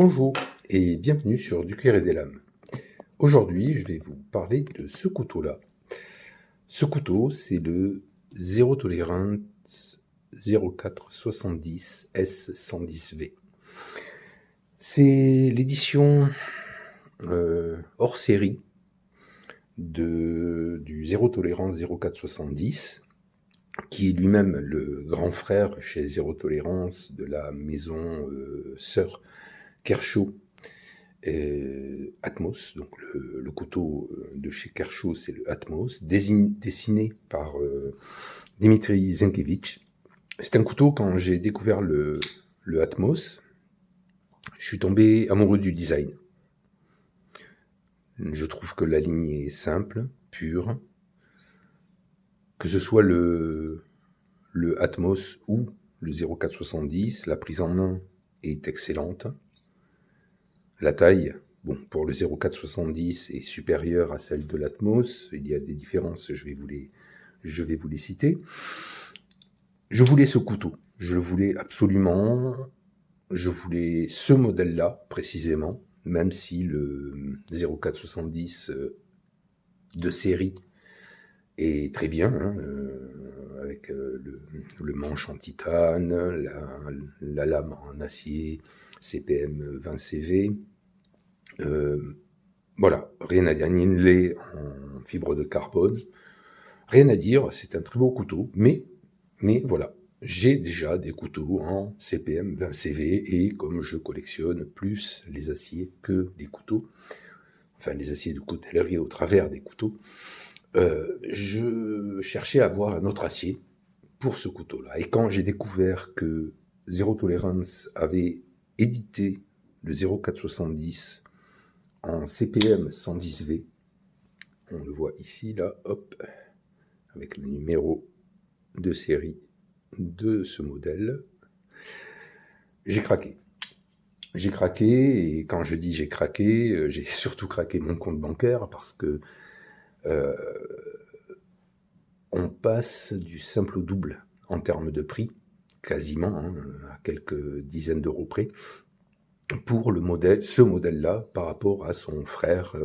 Bonjour et bienvenue sur Du Clair et des Lames. Aujourd'hui, je vais vous parler de ce couteau-là. Ce couteau, c'est le Zero Tolerance 0470 S110V. C'est l'édition hors série du Zero Tolerance 0470, qui est lui-même le grand frère chez Zero Tolerance de la maison sœur Kershaw. Atmos, donc le couteau de chez Kershaw, c'est le Atmos, dessiné par Dimitri Zenkevich. C'est un couteau, quand j'ai découvert le Atmos, je suis tombé amoureux du design. Je trouve que la ligne est simple, pure, que ce soit le Atmos ou le 0470, la prise en main est excellente. La taille, bon, pour le 0470 est supérieure à celle de l'Atmos. Il y a des différences, je vais vous les citer. Je voulais ce couteau. Je le voulais absolument. Je voulais ce modèle-là, précisément, même si le 0470 de série est très bien, avec le manche en titane, la lame en acier, CPM 20CV. Voilà, rien à dire, un inlay en fibre de carbone, rien à dire, c'est un très beau couteau, mais voilà, j'ai déjà des couteaux en CPM 20CV, et comme je collectionne plus les aciers que des couteaux, enfin les aciers de coutellerie au travers des couteaux, je cherchais à avoir un autre acier pour ce couteau-là. Et quand j'ai découvert que Zero Tolerance avait édité le 0470 en CPM 110V, on le voit ici, là, hop, avec le numéro de série de ce modèle, j'ai craqué. J'ai craqué, et quand je dis j'ai craqué, j'ai surtout craqué mon compte bancaire, parce que on passe du simple au double en termes de prix, quasiment, à quelques dizaines d'euros près, pour ce modèle-là, par rapport à son frère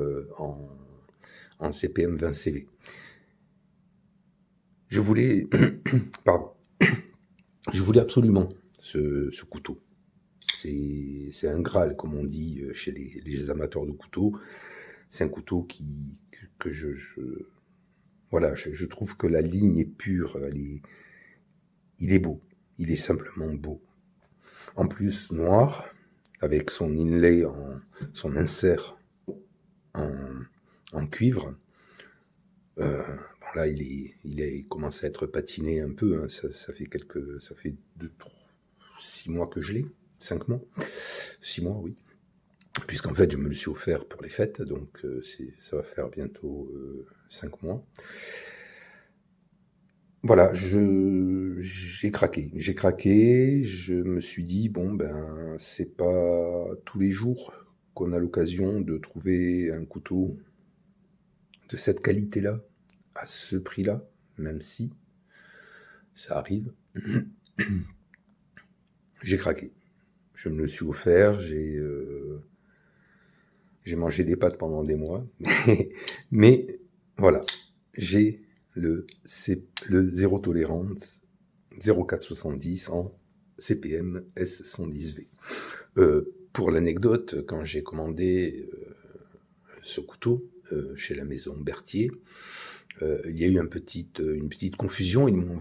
en CPM 20CV. Je voulais, pardon, je voulais absolument ce couteau. C'est un Graal, comme on dit chez les amateurs de couteaux. C'est un couteau que voilà, je trouve que la ligne est pure. Il est beau. Il est simplement beau. En plus, noir, avec son inlay, son insert en cuivre. Bon, là, il commence à être patiné un peu, hein. Ça fait 6 mois que je l'ai, 5 mois, 6 mois, oui. Puisqu'en fait, je me le suis offert pour les fêtes, donc ça va faire bientôt 5 mois. Voilà, j'ai craqué, je me suis dit, bon, ben, c'est pas tous les jours qu'on a l'occasion de trouver un couteau de cette qualité-là, à ce prix-là, même si ça arrive. J'ai craqué. Je me le suis offert, j'ai mangé des pâtes pendant des mois, mais voilà, j'ai le Zero Tolerance 0470 en CPM S110V. Pour l'anecdote, quand j'ai commandé ce couteau chez la maison Berthier, il y a eu une petite confusion. Ils m'ont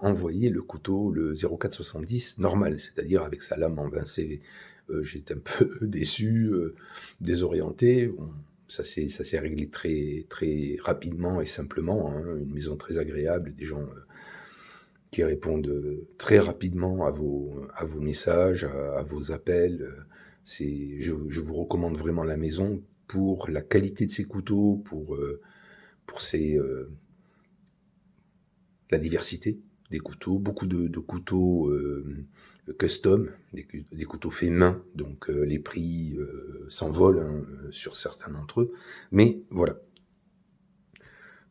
envoyé le couteau, le 0470 normal, c'est-à-dire avec sa lame en 20 CV. J'étais un peu déçu, désorienté. Bon, ça s'est réglé très, très rapidement et simplement, hein. Une maison très agréable, des gens qui répondent très rapidement à vos messages, à vos appels. Je vous recommande vraiment la maison pour la qualité de ses couteaux, pour la diversité des couteaux, beaucoup de couteaux custom, des couteaux faits main, donc les prix s'envolent, hein, sur certains d'entre eux, mais voilà.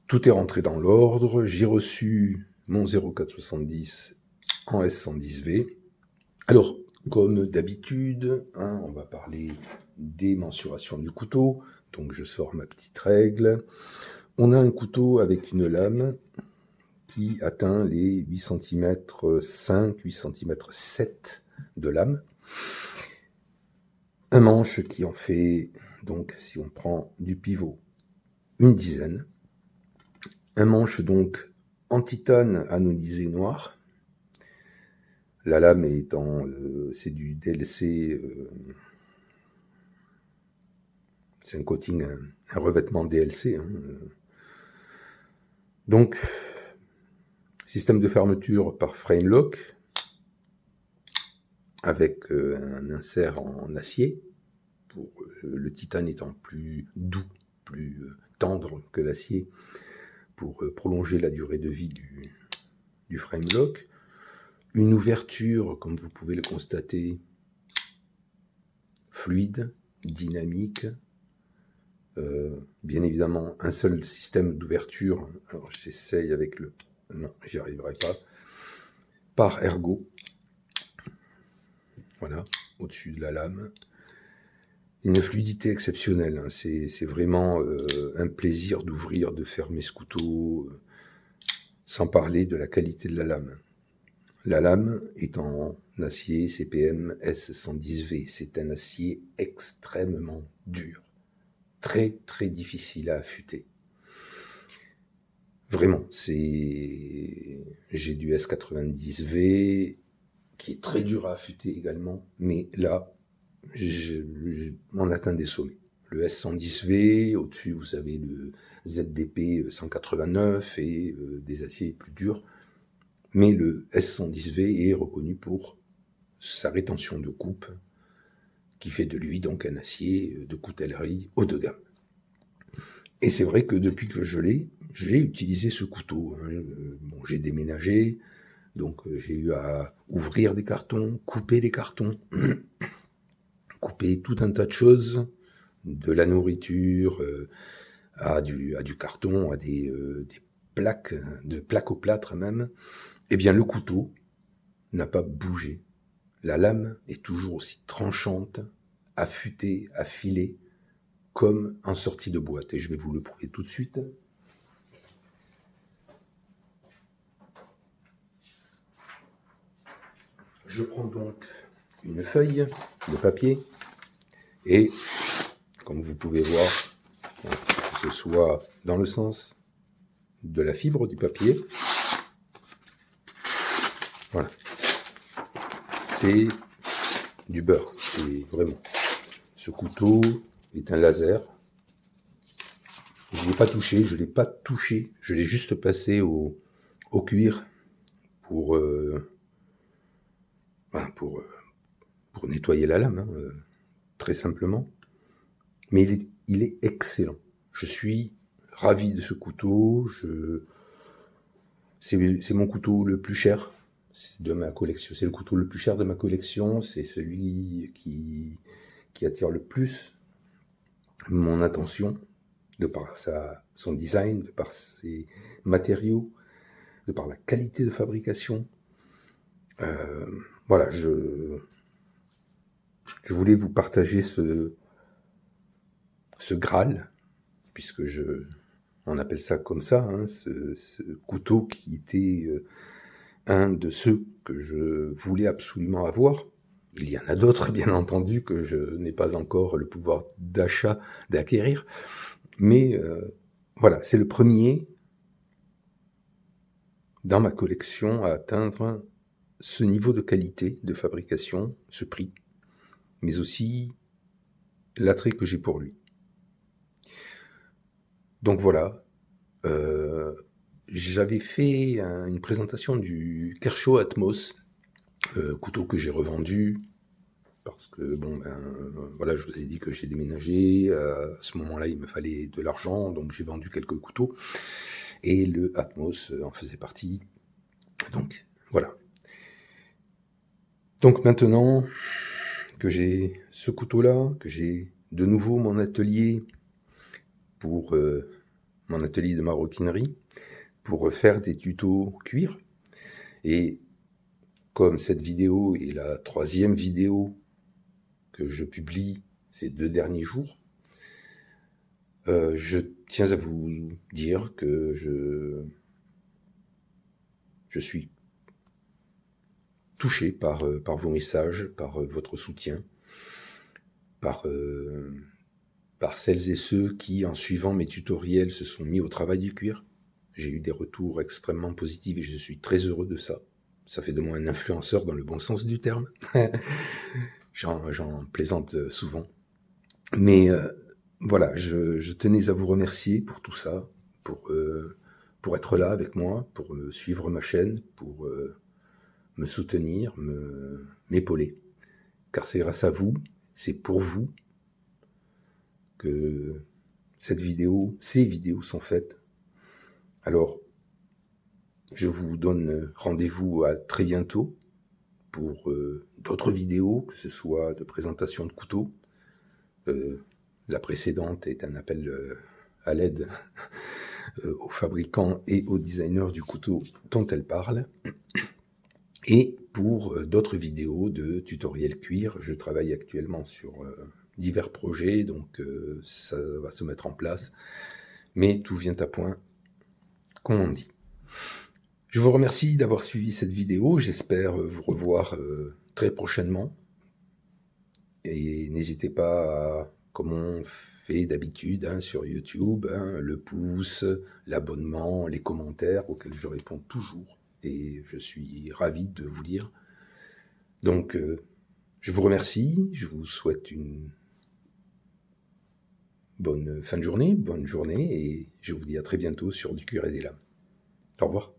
Tout est rentré dans l'ordre, j'ai reçu mon 0470 en S110V. Alors, Comme d'habitude, on va parler des mensurations du couteau. Donc je sors ma petite règle. On a un couteau avec une lame qui atteint les 8 cm 5, 8 cm 7 de lame. Un manche qui en fait, donc si on prend du pivot, une dizaine. Un manche donc en titane anodisé noir. La lame étant, c'est du DLC, c'est un coating, un revêtement DLC. Donc, système de fermeture par frame lock, avec un insert en acier, pour le titane étant plus doux, plus tendre que l'acier, pour prolonger la durée de vie du frame lock. Une ouverture, comme vous pouvez le constater, fluide, dynamique. Bien évidemment, un seul système d'ouverture. Alors j'essaye avec le... Non, j'y arriverai pas. Par ergot. Voilà, au-dessus de la lame. Une fluidité exceptionnelle. C'est vraiment un plaisir d'ouvrir, de fermer ce couteau, sans parler de la qualité de la lame. La lame est en acier CPM S110V. C'est un acier extrêmement dur. Très très difficile à affûter. Vraiment, j'ai du S90V qui est très dur à affûter également, mais là, on atteint des sommets. Le S110V, au-dessus vous avez le ZDP 189 et des aciers plus durs, mais le S110V est reconnu pour sa rétention de coupe, qui fait de lui donc un acier de coutellerie haut de gamme. Et c'est vrai que depuis que j'ai utilisé ce couteau. Bon, j'ai déménagé, donc j'ai eu à ouvrir des cartons, couper des cartons, couper tout un tas de choses, de la nourriture à du carton, à des plaques, de plaques au plâtre même. Eh bien, le couteau n'a pas bougé. La lame est toujours aussi tranchante, affûtée, affilée, comme en sortie de boîte. Et je vais vous le prouver tout de suite. Je prends donc une feuille de papier et, comme vous pouvez voir, que ce soit dans le sens de la fibre du papier, voilà, c'est du beurre, c'est vraiment. Ce couteau est un laser. Je ne l'ai pas touché, je l'ai juste passé au cuir pour nettoyer la lame, très simplement. Mais il est excellent. Je suis ravi de ce couteau. C'est mon couteau le plus cher de ma collection. C'est le couteau le plus cher de ma collection. C'est celui qui attire le plus mon attention, de par son design, de par ses matériaux, de par la qualité de fabrication. Voilà, je voulais vous partager ce Graal, puisque on appelle ça comme ça, ce couteau qui était un de ceux que je voulais absolument avoir. Il y en a d'autres, bien entendu, que je n'ai pas encore le pouvoir d'acquérir. Mais voilà, c'est le premier dans ma collection à atteindre ce niveau de qualité de fabrication, ce prix, mais aussi l'attrait que j'ai pour lui. Donc voilà, j'avais fait une présentation du Kershaw Atmos, couteau que j'ai revendu, parce que voilà, je vous ai dit que j'ai déménagé, à ce moment-là il me fallait de l'argent, donc j'ai vendu quelques couteaux, et le Atmos en faisait partie, donc voilà. Donc maintenant que j'ai ce couteau-là, que j'ai de nouveau mon atelier pour mon atelier de maroquinerie, pour faire des tutos cuir, et comme cette vidéo est la 3e vidéo que je publie ces 2 derniers jours, je tiens à vous dire que je suis touché par vos messages, par votre soutien, par celles et ceux qui, en suivant mes tutoriels, se sont mis au travail du cuir. J'ai eu des retours extrêmement positifs et je suis très heureux de ça. Ça fait de moi un influenceur dans le bon sens du terme. J'en plaisante souvent. Mais voilà, je tenais à vous remercier pour tout ça, pour être là avec moi, pour suivre ma chaîne, pour me soutenir, m'épauler. Car c'est grâce à vous, c'est pour vous que ces vidéos sont faites. Alors, je vous donne rendez-vous à très bientôt pour d'autres vidéos, que ce soit de présentation de couteaux. La précédente est un appel à l'aide aux fabricants et aux designers du couteau dont elle parle. Et pour d'autres vidéos de tutoriels cuir, je travaille actuellement sur divers projets, donc ça va se mettre en place. Mais tout vient à point, comme on dit. Je vous remercie d'avoir suivi cette vidéo, j'espère vous revoir très prochainement. Et n'hésitez pas à, comme on fait d'habitude sur YouTube, le pouce, l'abonnement, les commentaires auxquels je réponds toujours. Et je suis ravi de vous lire. Donc, je vous remercie, je vous souhaite une bonne fin de journée, bonne journée, et je vous dis à très bientôt sur Du Cuir et des Lames. Au revoir.